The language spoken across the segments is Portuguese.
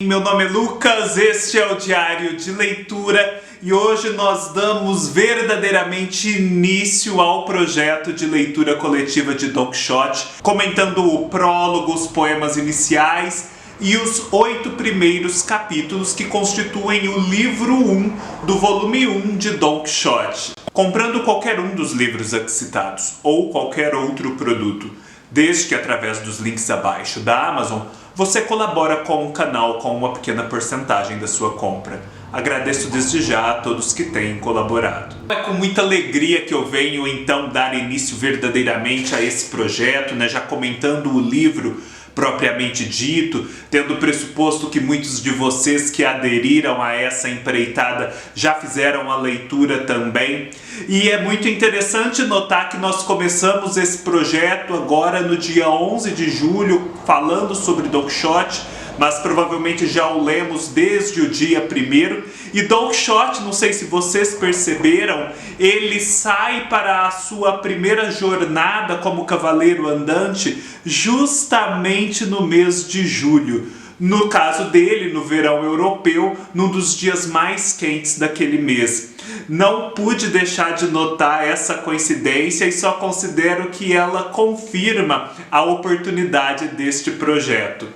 Meu nome é Lucas, este é o Diário de Leitura e hoje nós damos verdadeiramente início ao projeto de leitura coletiva de Don Quixote, comentando o prólogo, os poemas iniciais e os 8 primeiros capítulos que constituem o livro 1 do volume 1 de Don Quixote. Comprando qualquer um dos livros aqui citados ou qualquer outro produto, desde que através dos links abaixo da Amazon, você colabora com o canal com uma pequena porcentagem da sua compra. Agradeço desde já a todos que têm colaborado. É com muita alegria que eu venho então dar início verdadeiramente a esse projeto, já comentando o livro propriamente dito, tendo pressuposto que muitos de vocês que aderiram a essa empreitada já fizeram a leitura também. E é muito interessante notar que nós começamos esse projeto agora no dia 11 de julho, falando sobre Don Quixote, mas provavelmente já o lemos desde o dia 1º. E Don Quixote, não sei se vocês perceberam, ele sai para a sua primeira jornada como cavaleiro andante justamente no mês de julho. No caso dele, no verão europeu, num dos dias mais quentes daquele mês. Não pude deixar de notar essa coincidência e só considero que ela confirma a oportunidade deste projeto.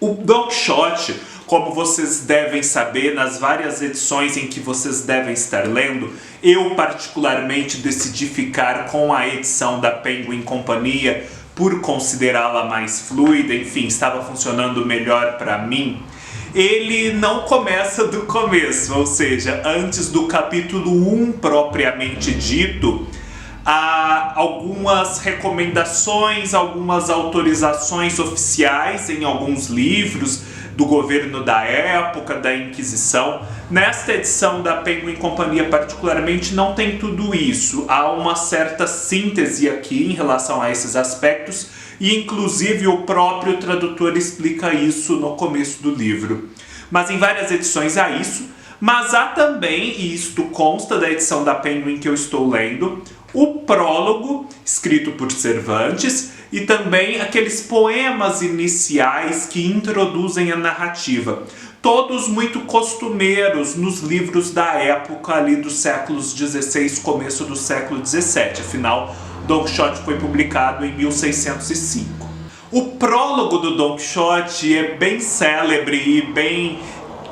O Don Quixote, como vocês devem saber, nas várias edições em que vocês devem estar lendo, eu particularmente decidi ficar com a edição da Penguin Companhia por considerá-la mais fluida, enfim, estava funcionando melhor para mim. Ele não começa do começo, ou seja, antes do capítulo 1 propriamente dito, há algumas recomendações, algumas autorizações oficiais em alguns livros do governo da época, da Inquisição. Nesta edição da Penguin Companhia particularmente não tem tudo isso. Há uma certa síntese aqui em relação a esses aspectos e inclusive o próprio tradutor explica isso no começo do livro. Mas em várias edições há isso, mas há também, e isto consta da edição da Penguin que eu estou lendo, o prólogo, escrito por Cervantes, e também aqueles poemas iniciais que introduzem a narrativa. Todos muito costumeiros nos livros da época ali dos séculos XVI, começo do século XVII. Afinal, Don Quixote foi publicado em 1605. O prólogo do Don Quixote é bem célebre e bem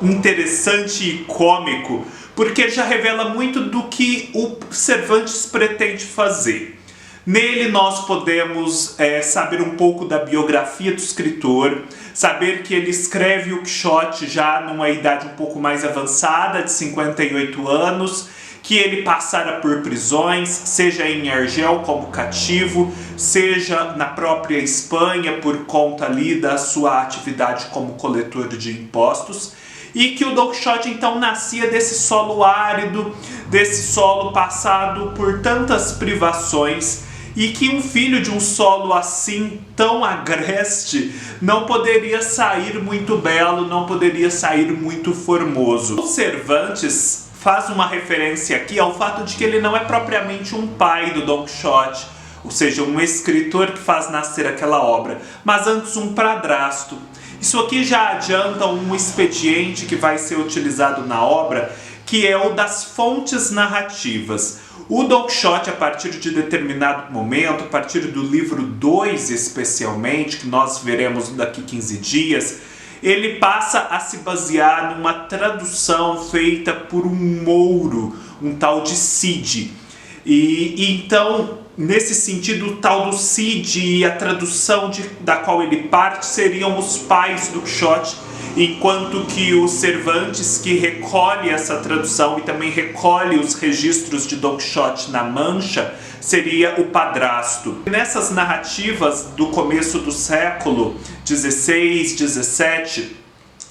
interessante e cômico, porque já revela muito do que o Cervantes pretende fazer. Nele nós podemos saber um pouco da biografia do escritor, saber que ele escreve o Quixote já numa idade um pouco mais avançada, de 58 anos, que ele passara por prisões, seja em Argel como cativo, seja na própria Espanha por conta ali da sua atividade como coletor de impostos, e que o Don Quixote então nascia desse solo árido, desse solo passado por tantas privações, e que um filho de um solo assim tão agreste não poderia sair muito belo, não poderia sair muito formoso. O Cervantes faz uma referência aqui ao fato de que ele não é propriamente um pai do Don Quixote, ou seja, um escritor que faz nascer aquela obra, mas antes um padrasto. Isso aqui já adianta um expediente que vai ser utilizado na obra, que é o das fontes narrativas. O Don Quixote, a partir de determinado momento, a partir do livro 2 especialmente, que nós veremos daqui 15 dias, ele passa a se basear numa tradução feita por um mouro, um tal de Cid. E então, nesse sentido, o tal do Cid e a tradução da qual ele parte seriam os pais do Quixote, enquanto que o Cervantes, que recolhe essa tradução e também recolhe os registros de Don Quixote na Mancha, seria o padrasto. Nessas narrativas do começo do século XVI, XVII,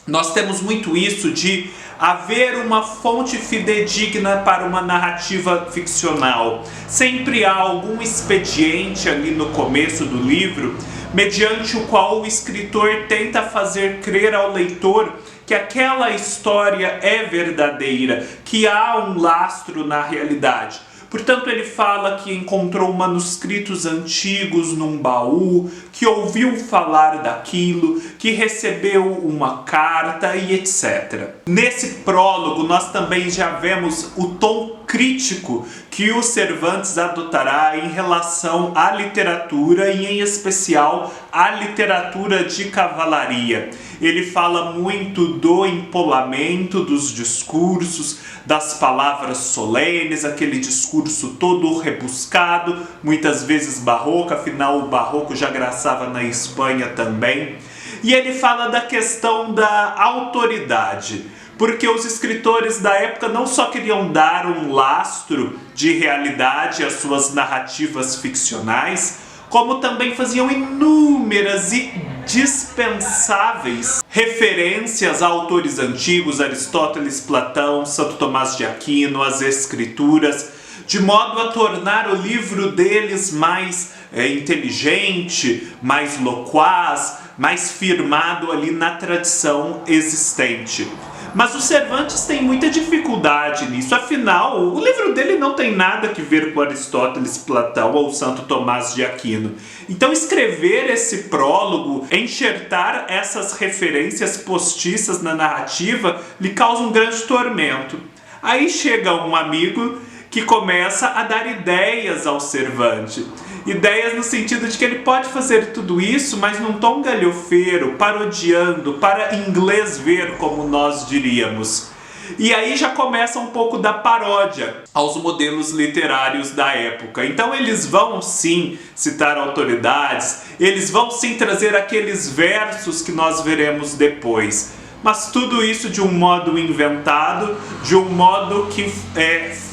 nós temos muito isso de haver uma fonte fidedigna para uma narrativa ficcional. Sempre há algum expediente ali no começo do livro, mediante o qual o escritor tenta fazer crer ao leitor que aquela história é verdadeira, que há um lastro na realidade. Portanto, ele fala que encontrou manuscritos antigos num baú, que ouviu falar daquilo, que recebeu uma carta e etc. Nesse prólogo, nós também já vemos o tom crítico que o Cervantes adotará em relação à literatura e, em especial, à literatura de cavalaria. Ele fala muito do empolamento dos discursos, das palavras solenes, aquele discurso todo rebuscado, muitas vezes barroco, afinal o barroco já graçava na Espanha também. E ele fala da questão da autoridade, porque os escritores da época não só queriam dar um lastro de realidade às suas narrativas ficcionais, como também faziam inúmeras e dispensáveis referências a autores antigos, Aristóteles, Platão, Santo Tomás de Aquino, as Escrituras, de modo a tornar o livro deles mais inteligente, mais loquaz, mais firmado ali na tradição existente. Mas o Cervantes tem muita dificuldade nisso, afinal, o livro dele não tem nada a ver com Aristóteles, Platão ou Santo Tomás de Aquino. Então escrever esse prólogo, enxertar essas referências postiças na narrativa, lhe causa um grande tormento. Aí chega um amigo que começa a dar ideias ao Cervantes. Ideias no sentido de que ele pode fazer tudo isso, mas num tom galhofeiro, parodiando, para inglês ver, como nós diríamos. E aí já começa um pouco da paródia aos modelos literários da época. Então eles vão sim citar autoridades, eles vão sim trazer aqueles versos que nós veremos depois. Mas tudo isso de um modo inventado, de um modo que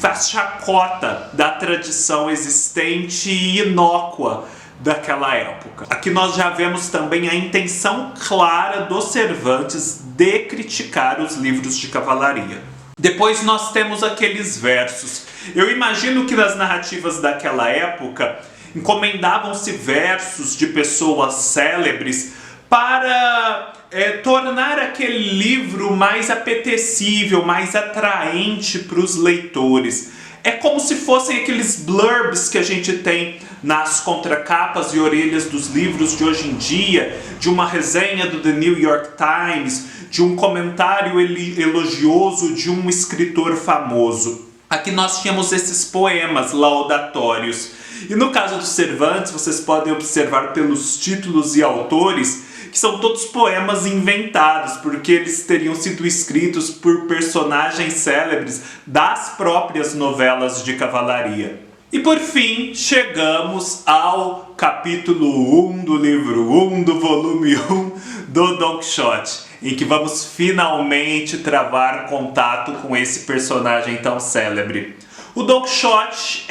faz chacota da tradição existente e inócua daquela época. Aqui nós já vemos também a intenção clara dos Cervantes de criticar os livros de cavalaria. Depois nós temos aqueles versos. Eu imagino que nas narrativas daquela época encomendavam-se versos de pessoas célebres para tornar aquele livro mais apetecível, mais atraente para os leitores. É como se fossem aqueles blurbs que a gente tem nas contracapas e orelhas dos livros de hoje em dia, de uma resenha do The New York Times, de um comentário elogioso de um escritor famoso. Aqui nós tínhamos esses poemas laudatórios. E no caso do Cervantes, vocês podem observar pelos títulos e autores que são todos poemas inventados, porque eles teriam sido escritos por personagens célebres das próprias novelas de cavalaria. E por fim, chegamos ao capítulo 1 do livro 1 do volume 1 do Don Quixote, em que vamos finalmente travar contato com esse personagem tão célebre. O Don Quixote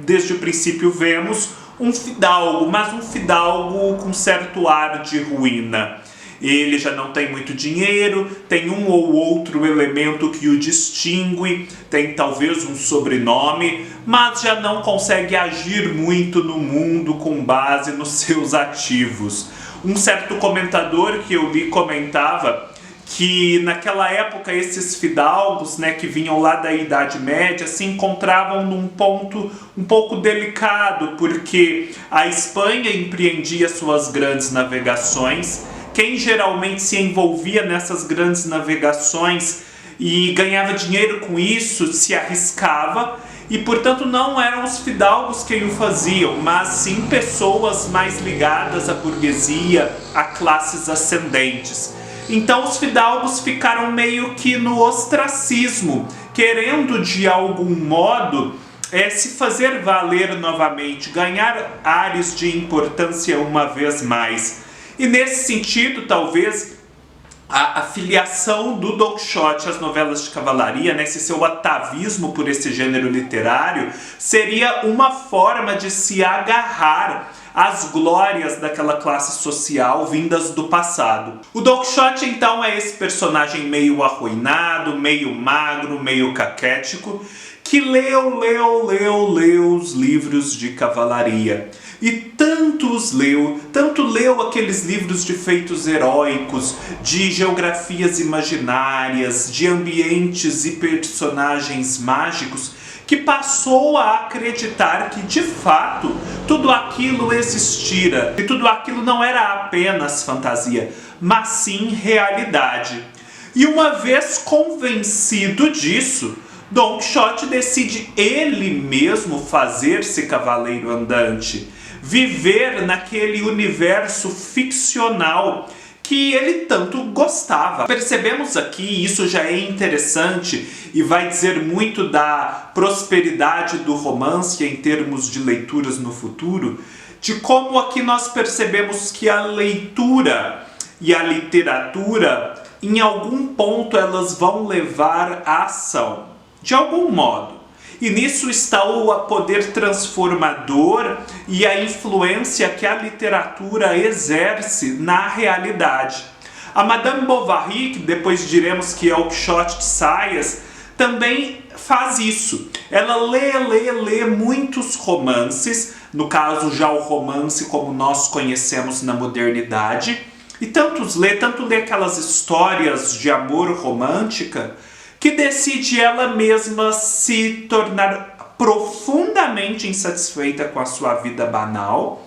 desde o princípio vemos, um fidalgo, mas um fidalgo com certo ar de ruína. Ele já não tem muito dinheiro, tem um ou outro elemento que o distingue, tem talvez um sobrenome, mas já não consegue agir muito no mundo com base nos seus ativos. Um certo comentador que eu li comentava que naquela época esses fidalgos, que vinham lá da Idade Média, se encontravam num ponto um pouco delicado, porque a Espanha empreendia suas grandes navegações. Quem geralmente se envolvia nessas grandes navegações e ganhava dinheiro com isso, se arriscava, e portanto não eram os fidalgos quem o faziam, mas sim pessoas mais ligadas à burguesia, a classes ascendentes. Então os fidalgos ficaram meio que no ostracismo, querendo de algum modo se fazer valer novamente, ganhar ares de importância uma vez mais. E nesse sentido, talvez, a filiação do Don Quixote às novelas de cavalaria, esse seu atavismo por esse gênero literário, seria uma forma de se agarrar às glórias daquela classe social vindas do passado. O Don Quixote, então, é esse personagem meio arruinado, meio magro, meio caquético, que leu os livros de cavalaria. E tanto leu aqueles livros de feitos heróicos, de geografias imaginárias, de ambientes e personagens mágicos, que passou a acreditar que, de fato, tudo aquilo existira, e tudo aquilo não era apenas fantasia, mas sim realidade. E uma vez convencido disso, Don Quixote decide ele mesmo fazer-se cavaleiro andante, viver naquele universo ficcional que ele tanto gostava. Percebemos aqui, isso já é interessante e vai dizer muito da prosperidade do romance em termos de leituras no futuro, de como aqui nós percebemos que a leitura e a literatura, em algum ponto, elas vão levar à ação, de algum modo. E nisso está o poder transformador e a influência que a literatura exerce na realidade. A Madame Bovary, que depois diremos que é o Quixote de Saias, também faz isso. Ela lê muitos romances, no caso já o romance como nós conhecemos na modernidade, e tanto lê aquelas histórias de amor romântica, que decide ela mesma se tornar profundamente insatisfeita com a sua vida banal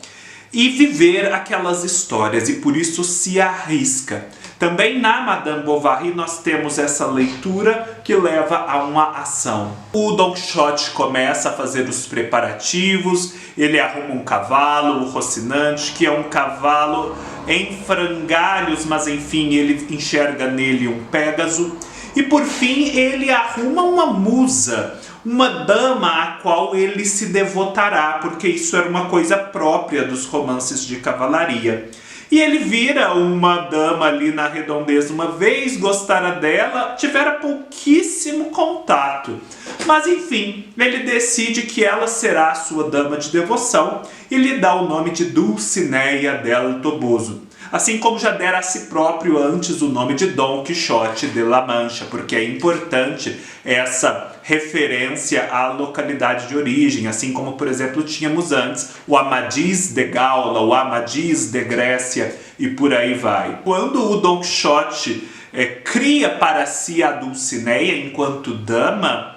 e viver aquelas histórias, e por isso se arrisca. Também na Madame Bovary nós temos essa leitura que leva a uma ação. O Don Quixote começa a fazer os preparativos, ele arruma um cavalo, o Rocinante, que é um cavalo em frangalhos, mas enfim, ele enxerga nele um Pégaso. E por fim ele arruma uma musa, uma dama a qual ele se devotará, porque isso era uma coisa própria dos romances de cavalaria. E ele vira uma dama ali na redondeza uma vez, gostara dela, tivera pouquíssimo contato. Mas enfim, ele decide que ela será a sua dama de devoção e lhe dá o nome de Dulcinea del Toboso. Assim como já dera a si próprio antes o nome de Dom Quixote de La Mancha, porque é importante essa referência à localidade de origem, assim como, por exemplo, tínhamos antes o Amadis de Gaula, o Amadis de Grécia e por aí vai. Quando o Don Quixote cria para si a Dulcinea enquanto dama,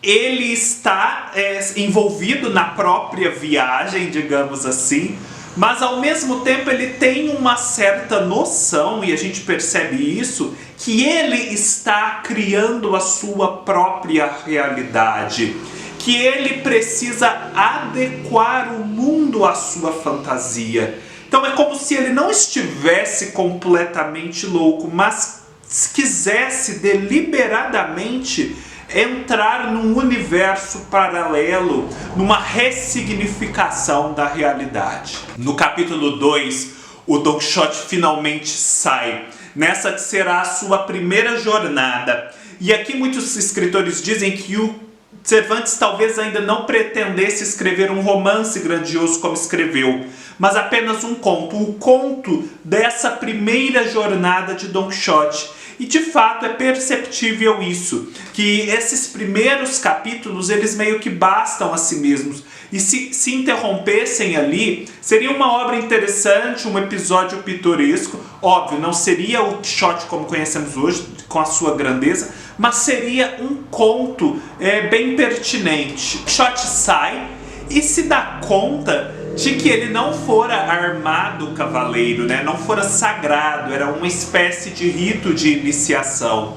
ele está envolvido na própria viagem, digamos assim, mas ao mesmo tempo ele tem uma certa noção, e a gente percebe isso, que ele está criando a sua própria realidade, que ele precisa adequar o mundo à sua fantasia. Então é como se ele não estivesse completamente louco, mas quisesse deliberadamente entrar num universo paralelo, numa ressignificação da realidade. No capítulo 2, o Don Quixote finalmente sai, nessa que será a sua primeira jornada. E aqui muitos escritores dizem que o Cervantes talvez ainda não pretendesse escrever um romance grandioso como escreveu, mas apenas um conto, o conto dessa primeira jornada de Don Quixote. E de fato é perceptível isso, que esses primeiros capítulos eles meio que bastam a si mesmos, e se interrompessem ali, seria uma obra interessante, um episódio pitoresco. Óbvio, não seria o Quixote como conhecemos hoje, com a sua grandeza, mas seria um conto bem pertinente. Quixote sai e se dá conta de que ele não fora armado cavaleiro, né? Não fora sagrado, era uma espécie de rito de iniciação.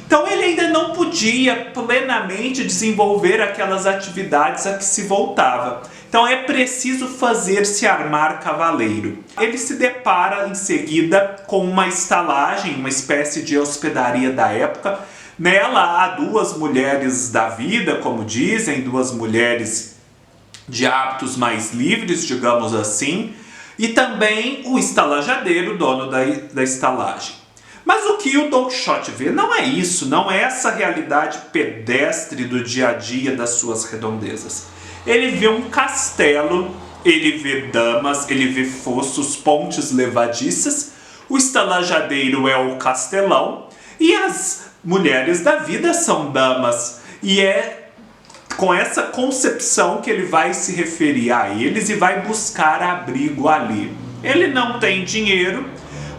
Então ele ainda não podia plenamente desenvolver aquelas atividades a que se voltava. Então é preciso fazer-se armar cavaleiro. Ele se depara em seguida com uma estalagem, uma espécie de hospedaria da época. Nela há duas mulheres da vida, como dizem, duas mulheres de hábitos mais livres, digamos assim, e também o estalajadeiro, dono da estalagem. Mas o que o Don Quixote vê não é isso, não é essa realidade pedestre do dia a dia das suas redondezas. Ele vê um castelo, ele vê damas, ele vê fossos, pontes levadiças, o estalajadeiro é o castelão e as mulheres da vida são damas, e é com essa concepção que ele vai se referir a eles e vai buscar abrigo ali. Ele não tem dinheiro,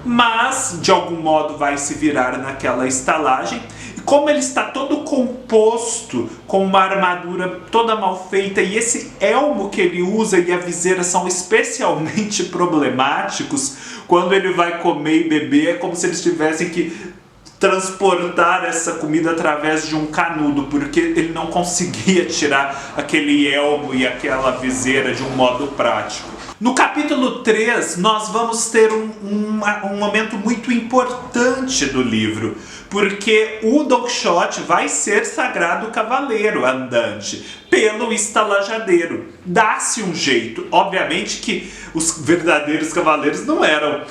mas de algum modo vai se virar naquela estalagem. E como ele está todo composto com uma armadura toda mal feita, e esse elmo que ele usa e a viseira são especialmente problemáticos, quando ele vai comer e beber é como se eles tivessem que transportar essa comida através de um canudo, porque ele não conseguia tirar aquele elmo e aquela viseira de um modo prático. No capítulo 3, nós vamos ter um momento muito importante do livro, porque o Don Quixote vai ser sagrado cavaleiro andante pelo estalajadeiro. Dá-se um jeito. Obviamente que os verdadeiros cavaleiros não eram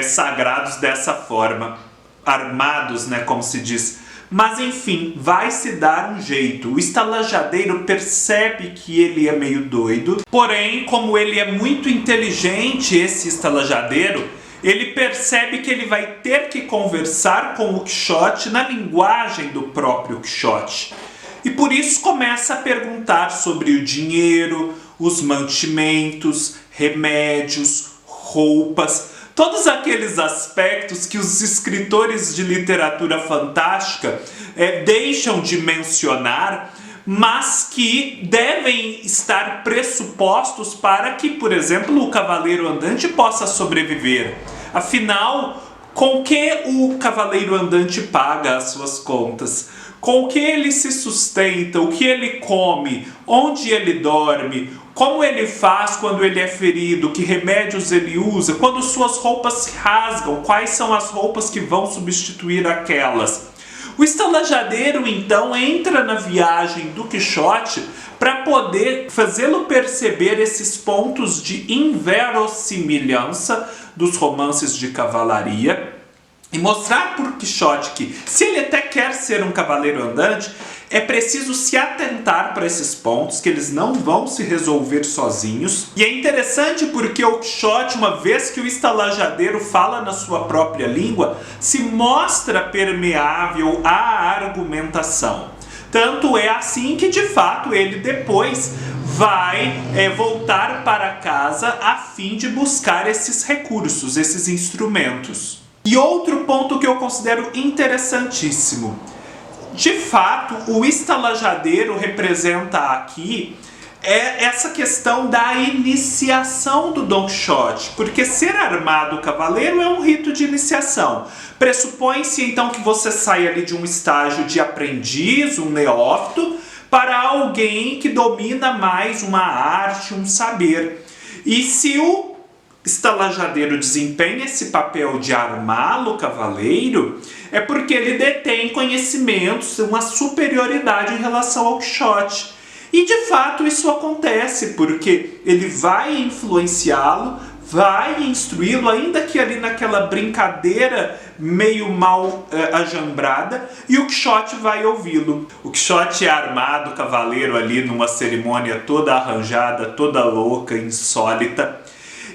sagrados dessa forma, armados, né, como se diz. Mas enfim, vai se dar um jeito. O estalajadeiro percebe que ele é meio doido, porém, como ele é muito inteligente, esse estalajadeiro, ele percebe que ele vai ter que conversar com o Quixote na linguagem do próprio Quixote. E por isso começa a perguntar sobre o dinheiro, os mantimentos, remédios, roupas, todos aqueles aspectos que os escritores de literatura fantástica deixam de mencionar, mas que devem estar pressupostos para que, por exemplo, o cavaleiro andante possa sobreviver. Afinal, com que o cavaleiro andante paga as suas contas? Com o que ele se sustenta? O que ele come? Onde ele dorme? Como ele faz quando ele é ferido? Que remédios ele usa? Quando suas roupas se rasgam, quais são as roupas que vão substituir aquelas? O estalajadeiro, então, entra na viagem do Quixote para poder fazê-lo perceber esses pontos de inverossimilhança dos romances de cavalaria e mostrar para o Quixote que, se ele até quer ser um cavaleiro andante, é preciso se atentar para esses pontos, que eles não vão se resolver sozinhos. E é interessante porque o Quixote, uma vez que o estalajadeiro fala na sua própria língua, se mostra permeável à argumentação. Tanto é assim que, de fato, ele depois vai voltar para casa a fim de buscar esses recursos, esses instrumentos. E outro ponto que eu considero interessantíssimo. De fato, o estalajadeiro representa aqui essa questão da iniciação do Don Quixote, porque ser armado cavaleiro é um rito de iniciação. Pressupõe-se então que você sai ali de um estágio de aprendiz, um neófito, para alguém que domina mais uma arte, um saber. E se o estalajadeiro desempenha esse papel de armá-lo cavaleiro, é porque ele detém conhecimentos, uma superioridade em relação ao Quixote. E de fato isso acontece, porque ele vai influenciá-lo, vai instruí-lo, ainda que ali naquela brincadeira meio mal ajambrada, e o Quixote vai ouvi-lo. O Quixote é armado cavaleiro ali numa cerimônia toda arranjada, toda louca, insólita.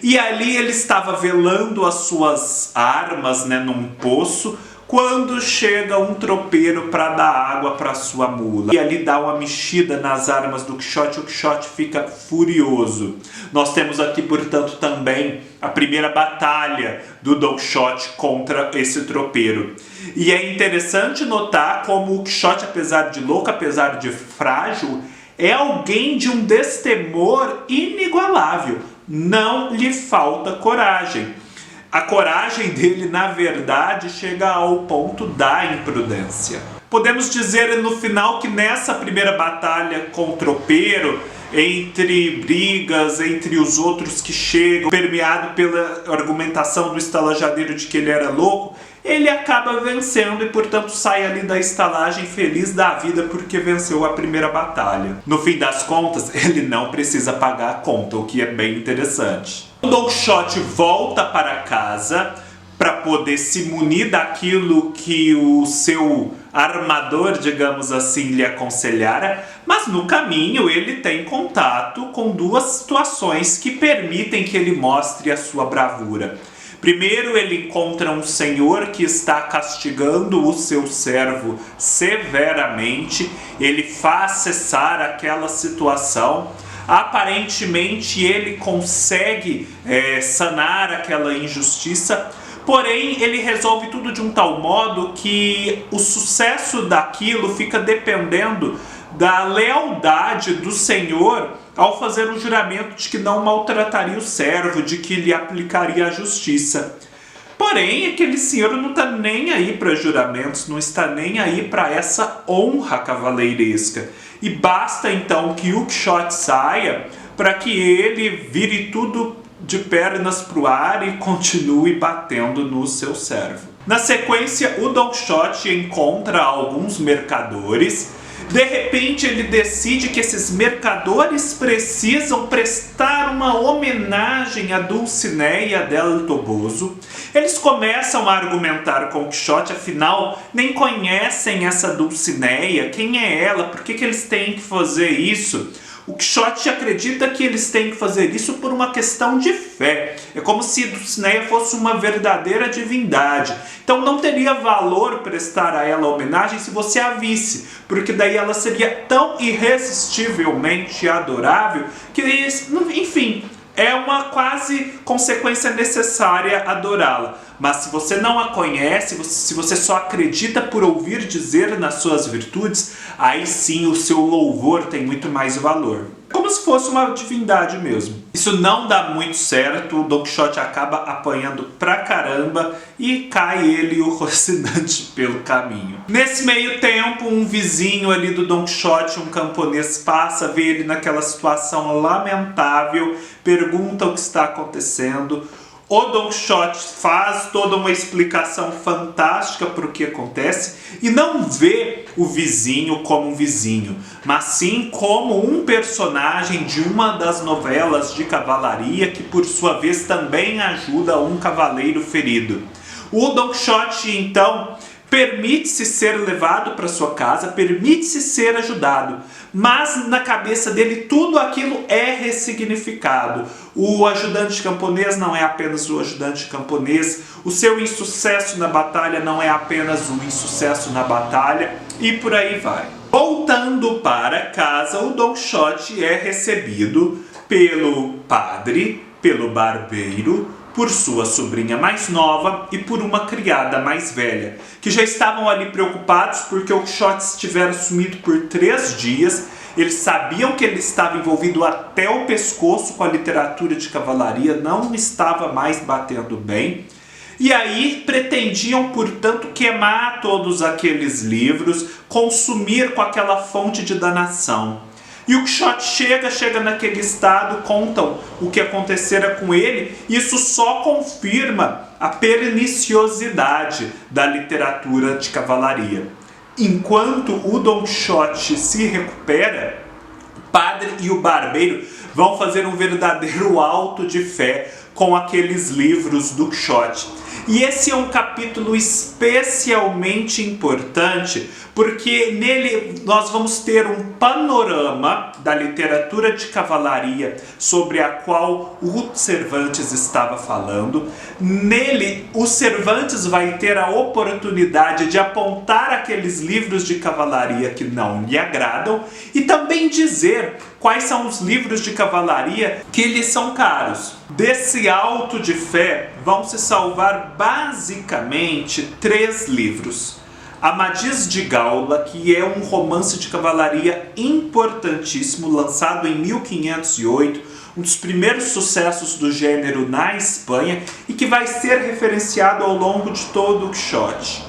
E ali ele estava velando as suas armas, né, num poço, quando chega um tropeiro para dar água para sua mula. E ali dá uma mexida nas armas do Quixote, o Quixote fica furioso. Nós temos aqui, portanto, também a primeira batalha do Don Quixote contra esse tropeiro. E é interessante notar como o Quixote, apesar de louco, apesar de frágil, é alguém de um destemor inigualável. Não lhe falta coragem. A coragem dele, na verdade, chega ao ponto da imprudência. Podemos dizer no final que nessa primeira batalha com o tropeiro, entre brigas, entre os outros que chegam, permeado pela argumentação do estalajadeiro de que ele era louco, ele acaba vencendo e, portanto, sai ali da estalagem feliz da vida porque venceu a primeira batalha. No fim das contas, ele não precisa pagar a conta, o que é bem interessante. O Don Quixote volta para casa para poder se munir daquilo que o seu armador, digamos assim, lhe aconselhara, mas no caminho ele tem contato com duas situações que permitem que ele mostre a sua bravura. Primeiro, ele encontra um senhor que está castigando o seu servo severamente. Ele faz cessar aquela situação. Aparentemente, ele consegue sanar aquela injustiça. Porém, ele resolve tudo de um tal modo que o sucesso daquilo fica dependendo da lealdade do senhor ao fazer o juramento de que não maltrataria o servo, de que lhe aplicaria a justiça. Porém, aquele senhor não está nem aí para juramentos, não está nem aí para essa honra cavaleiresca. E basta então que o Quixote saia para que ele vire tudo de pernas para o ar e continue batendo no seu servo. Na sequência, o Don Quixote encontra alguns mercadores. De repente ele decide que esses mercadores precisam prestar uma homenagem a Dulcinea del Toboso. Eles começam a argumentar com o Quixote, afinal nem conhecem essa Dulcinea, quem é ela, por que eles têm que fazer isso? O Quixote acredita que eles têm que fazer isso por uma questão de fé. É como se Dulcinea fosse uma verdadeira divindade. Então não teria valor prestar a ela homenagem se você a visse, porque daí ela seria tão irresistivelmente adorável que, enfim, é uma quase consequência necessária adorá-la. Mas se você não a conhece, se você só acredita por ouvir dizer nas suas virtudes, aí sim o seu louvor tem muito mais valor. Como se fosse uma divindade mesmo. Isso não dá muito certo, o Don Quixote acaba apanhando pra caramba e cai ele e o Rocinante pelo caminho. Nesse meio tempo, um vizinho ali do Don Quixote, um camponês, passa, vê ele naquela situação lamentável, pergunta o que está acontecendo. O Don Quixote faz toda uma explicação fantástica para o que acontece e não vê o vizinho como um vizinho, mas sim como um personagem de uma das novelas de cavalaria que, por sua vez, também ajuda um cavaleiro ferido. O Don Quixote, então, permite-se ser levado para sua casa, permite-se ser ajudado, mas na cabeça dele tudo aquilo é ressignificado. O ajudante camponês não é apenas o ajudante camponês, o seu insucesso na batalha não é apenas um insucesso na batalha, e por aí vai. Voltando para casa, o Don Quixote é recebido pelo padre, pelo barbeiro, por sua sobrinha mais nova e por uma criada mais velha, que já estavam ali preocupados porque o Quixote estivera sumido por 3 dias. Eles sabiam que ele estava envolvido até o pescoço com a literatura de cavalaria, não estava mais batendo bem. E aí pretendiam, portanto, queimar todos aqueles livros, consumir com aquela fonte de danação. E o Quixote chega naquele estado, contam o que acontecera com ele, e isso só confirma a perniciosidade da literatura de cavalaria. Enquanto o Don Quixote se recupera, o padre e o barbeiro vão fazer um verdadeiro auto de fé com aqueles livros do Quixote. E esse é um capítulo especialmente importante, porque nele nós vamos ter um panorama da literatura de cavalaria sobre a qual o Cervantes estava falando. Nele, o Cervantes vai ter a oportunidade de apontar aqueles livros de cavalaria que não lhe agradam e também dizer quais são os livros de cavalaria que lhe são caros. Desse auto de fé vão se salvar basicamente 3 livros. Amadis de Gaula, que é um romance de cavalaria importantíssimo, lançado em 1508, um dos primeiros sucessos do gênero na Espanha e que vai ser referenciado ao longo de todo o Quixote.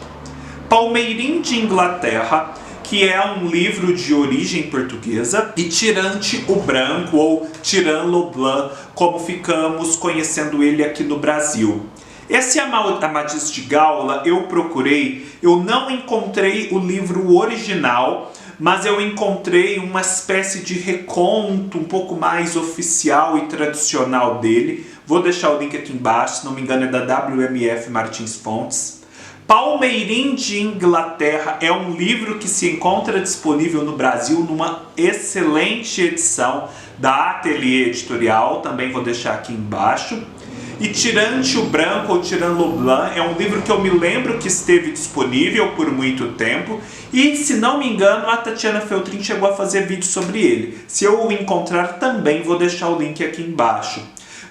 Palmeirim de Inglaterra, que é um livro de origem portuguesa, e Tirante o Branco, ou Tirant lo Blanc, como ficamos conhecendo ele aqui no Brasil. Esse Amadis de Gaula eu procurei, eu não encontrei o livro original, mas eu encontrei uma espécie de reconto um pouco mais oficial e tradicional dele. Vou deixar o link aqui embaixo, se não me engano é da WMF Martins Fontes. Palmeirim de Inglaterra é um livro que se encontra disponível no Brasil numa excelente edição da Ateliê Editorial, também vou deixar aqui embaixo. E Tirante o Branco, ou Tirant lo Blanc, é um livro que eu me lembro que esteve disponível por muito tempo. E, se não me engano, a Tatiana Feltrin chegou a fazer vídeo sobre ele. Se eu o encontrar, também vou deixar o link aqui embaixo.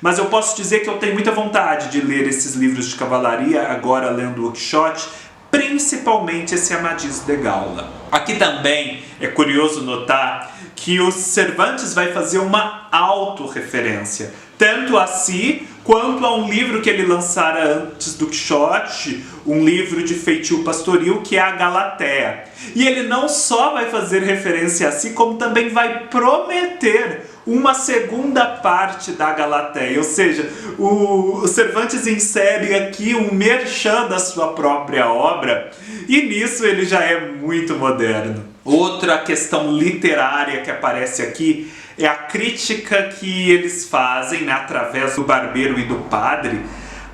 mas eu posso dizer que eu tenho muita vontade de ler esses livros de cavalaria, agora lendo o Quixote, principalmente esse Amadís de Gaula. Aqui também é curioso notar que o Cervantes vai fazer uma autorreferência, tanto a si quanto a um livro que ele lançara antes do Quixote, um livro de feitio pastoril, que é a Galatea. E ele não só vai fazer referência a si, como também vai prometer uma segunda parte da Galatea, ou seja, o Cervantes insere aqui um merchan da sua própria obra, e nisso ele já é muito moderno. Outra questão literária que aparece aqui é a crítica que eles fazem, né, através do Barbeiro e do Padre,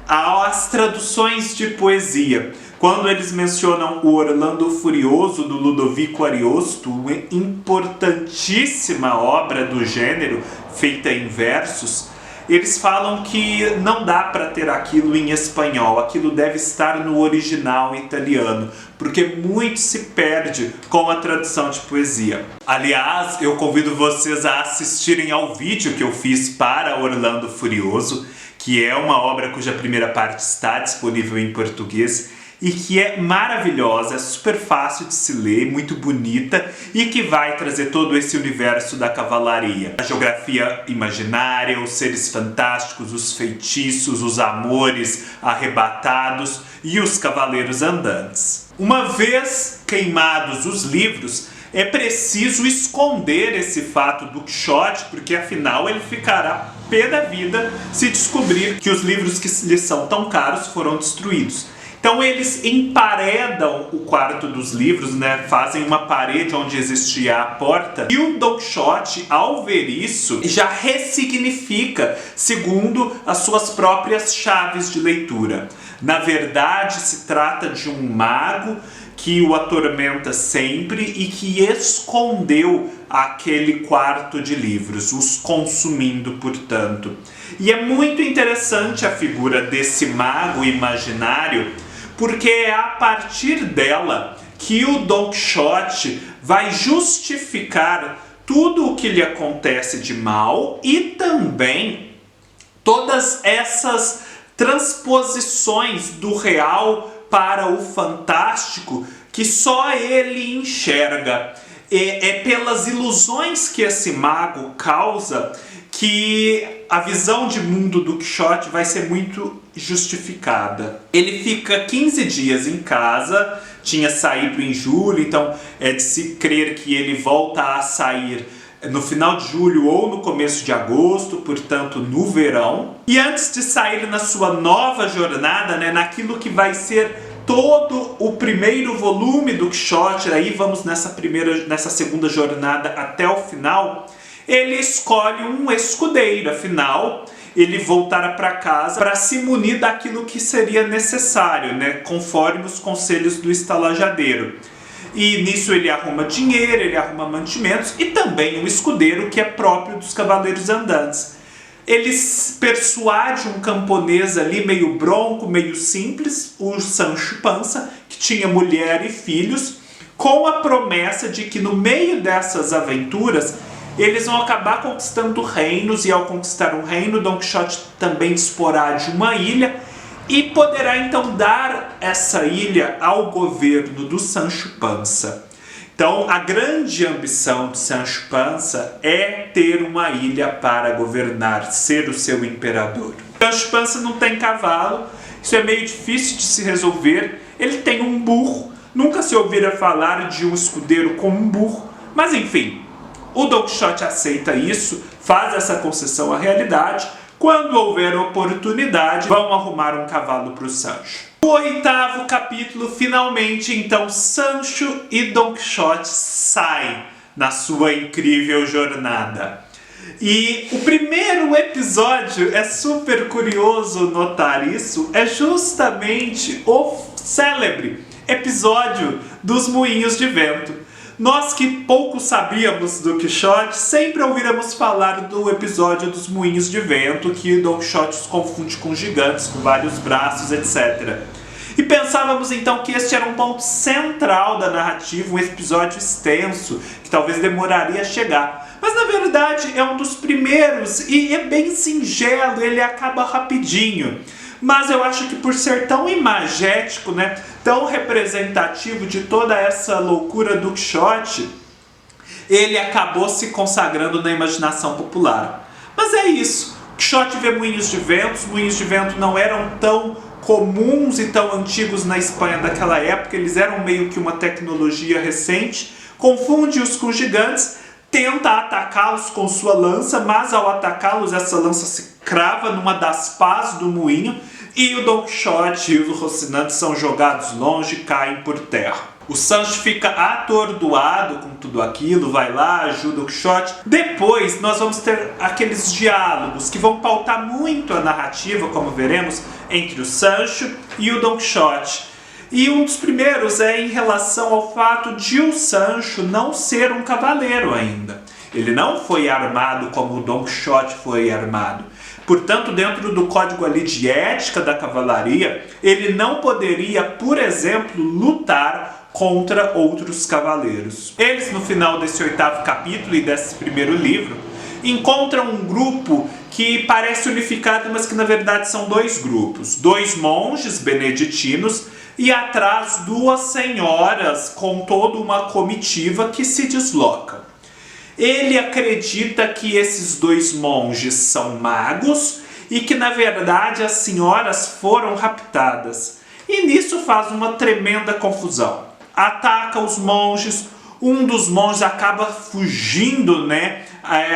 às traduções de poesia. Quando eles mencionam o Orlando Furioso, do Ludovico Ariosto, uma importantíssima obra do gênero, feita em versos, eles falam que não dá para ter aquilo em espanhol, aquilo deve estar no original italiano, porque muito se perde com a tradução de poesia. Aliás, eu convido vocês a assistirem ao vídeo que eu fiz para Orlando Furioso, que é uma obra cuja primeira parte está disponível em português, e que é maravilhosa, é super fácil de se ler, muito bonita, e que vai trazer todo esse universo da cavalaria. A geografia imaginária, os seres fantásticos, os feitiços, os amores arrebatados e os cavaleiros andantes. Uma vez queimados os livros, é preciso esconder esse fato do Quixote, porque afinal ele ficará pé da vida se descobrir que os livros que lhe são tão caros foram destruídos. Então eles emparedam o quarto dos livros, né? Fazem uma parede onde existia a porta, e o Don Quixote, ao ver isso, já ressignifica segundo as suas próprias chaves de leitura. Na verdade, se trata de um mago que o atormenta sempre e que escondeu aquele quarto de livros, os consumindo, portanto. E é muito interessante a figura desse mago imaginário, porque é a partir dela que o Don Quixote vai justificar tudo o que lhe acontece de mal e também todas essas transposições do real para o fantástico que só ele enxerga. É pelas ilusões que esse mago causa que a visão de mundo do Quixote vai ser muito justificada. Ele fica 15 dias em casa, tinha saído em julho, então é de se crer que ele volta a sair no final de julho ou no começo de agosto, portanto no verão. E antes de sair na sua nova jornada, né, naquilo que vai ser todo o primeiro volume do Quixote, aí vamos nessa segunda jornada até o final, ele escolhe um escudeiro, afinal ele voltará para casa para se munir daquilo que seria necessário, né, conforme os conselhos do estalajadeiro. E nisso ele arruma dinheiro, ele arruma mantimentos e também um escudeiro que é próprio dos cavaleiros andantes. Ele persuade um camponês ali meio bronco, meio simples, o Sancho Panza, que tinha mulher e filhos, com a promessa de que no meio dessas aventuras eles vão acabar conquistando reinos, e ao conquistar um reino, Don Quixote também disporá de uma ilha e poderá então dar essa ilha ao governo do Sancho Panza. Então a grande ambição de Sancho Panza é ter uma ilha para governar, ser o seu imperador. Sancho Panza não tem cavalo, isso é meio difícil de se resolver. Ele tem um burro, nunca se ouvira falar de um escudeiro com um burro, mas enfim, o Don Quixote aceita isso, faz essa concessão à realidade. Quando houver oportunidade, vão arrumar um cavalo para o Sancho. No 8º capítulo, finalmente, então, Sancho e Don Quixote saem na sua incrível jornada. E o primeiro episódio, é super curioso notar isso, é justamente o célebre episódio dos Moinhos de Vento. Nós que pouco sabíamos do Quixote, sempre ouviremos falar do episódio dos Moinhos de Vento, que Don Quixote os confunde com gigantes, com vários braços, etc. E pensávamos então que este era um ponto central da narrativa, um episódio extenso, que talvez demoraria a chegar. Mas na verdade é um dos primeiros e é bem singelo, ele acaba rapidinho. Mas eu acho que por ser tão imagético, né, tão representativo de toda essa loucura do Quixote, ele acabou se consagrando na imaginação popular. Mas é isso, Quixote vê moinhos de vento, os moinhos de vento não eram tão comuns e tão antigos na Espanha daquela época, eles eram meio que uma tecnologia recente, confunde-os com gigantes, tenta atacá-los com sua lança, mas ao atacá-los essa lança se crava numa das pás do moinho e o Don Quixote e o Rocinante são jogados longe e caem por terra. O Sancho fica atordoado com tudo aquilo, vai lá, ajuda o Quixote. Depois nós vamos ter aqueles diálogos que vão pautar muito a narrativa, como veremos, entre o Sancho e o Don Quixote. E um dos primeiros é em relação ao fato de o Sancho não ser um cavaleiro ainda. Ele não foi armado como o Don Quixote foi armado. Portanto, dentro do código ali de ética da cavalaria, ele não poderia, por exemplo, lutar contra outros cavaleiros. Eles, no final desse 8º capítulo e desse primeiro livro, encontram um grupo que parece unificado, mas que na verdade são dois grupos. 2 monges beneditinos e atrás 2 senhoras com toda uma comitiva que se desloca. Ele acredita que esses 2 monges são magos e que na verdade as senhoras foram raptadas. E nisso faz uma tremenda confusão. Ataca os monges, um dos monges acaba fugindo,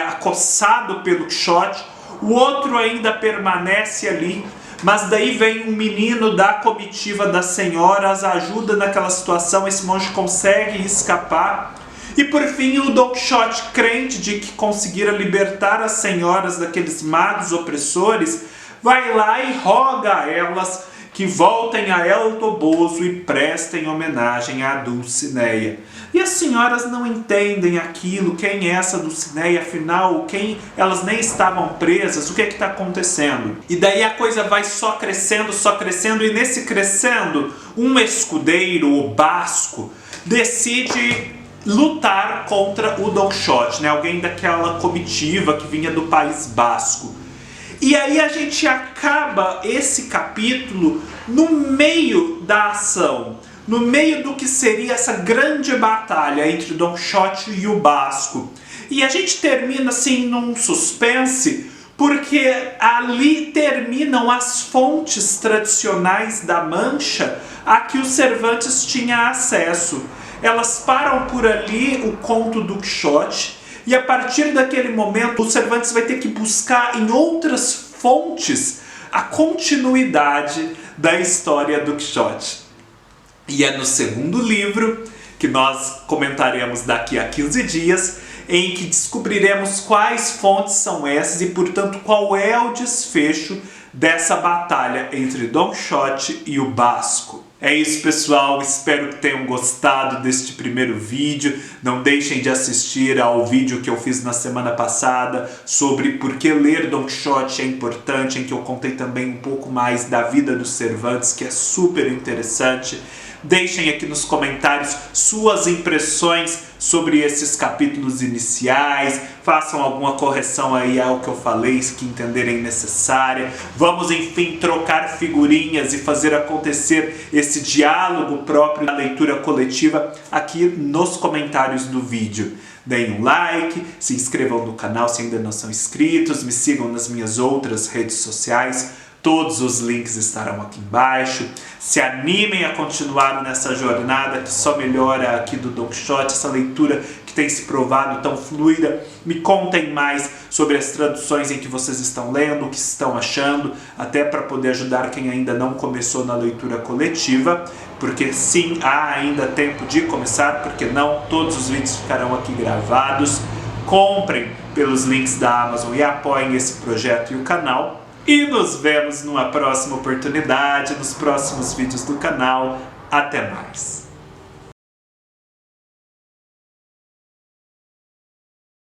acossado pelo Quixote, o outro ainda permanece ali, mas daí vem um menino da comitiva das senhoras, ajuda naquela situação, esse monge consegue escapar. E por fim o Don Quixote, crente de que conseguira libertar as senhoras daqueles magos opressores, vai lá e roga a elas que voltem a El Toboso e prestem homenagem à Dulcinea. E as senhoras não entendem aquilo, quem é essa Dulcinea, afinal, elas nem estavam presas, o que está acontecendo? E daí a coisa vai só crescendo, e nesse crescendo, um escudeiro, o Basco, decide lutar contra o Don Quixote, alguém daquela comitiva que vinha do País Basco. E aí a gente acaba esse capítulo no meio da ação, no meio do que seria essa grande batalha entre Don Quixote e o Basco. E a gente termina assim num suspense, porque ali terminam as fontes tradicionais da Mancha a que o Cervantes tinha acesso. Elas param por ali o conto do Quixote, e a partir daquele momento o Cervantes vai ter que buscar em outras fontes a continuidade da história do Quixote. E é no segundo livro, que nós comentaremos daqui a 15 dias, em que descobriremos quais fontes são essas e, portanto, qual é o desfecho dessa batalha entre Don Quixote e o Basco. É isso, pessoal, espero que tenham gostado deste primeiro vídeo. Não deixem de assistir ao vídeo que eu fiz na semana passada sobre por que ler Don Quixote é importante, em que eu contei também um pouco mais da vida do Cervantes, que é super interessante. Deixem aqui nos comentários suas impressões sobre esses capítulos iniciais, façam alguma correção aí ao que eu falei, que entenderem necessária. Vamos, enfim, trocar figurinhas e fazer acontecer esse diálogo próprio da leitura coletiva aqui nos comentários do vídeo. Deem um like, se inscrevam no canal se ainda não são inscritos, me sigam nas minhas outras redes sociais. Todos os links estarão aqui embaixo. Se animem a continuar nessa jornada que só melhora aqui do Don Quixote, essa leitura que tem se provado tão fluida. Me contem mais sobre as traduções em que vocês estão lendo, o que estão achando, até para poder ajudar quem ainda não começou na leitura coletiva, porque sim, há ainda tempo de começar, porque não, todos os vídeos ficarão aqui gravados. Comprem pelos links da Amazon e apoiem esse projeto e o canal. E nos vemos numa próxima oportunidade, nos próximos vídeos do canal. Até mais!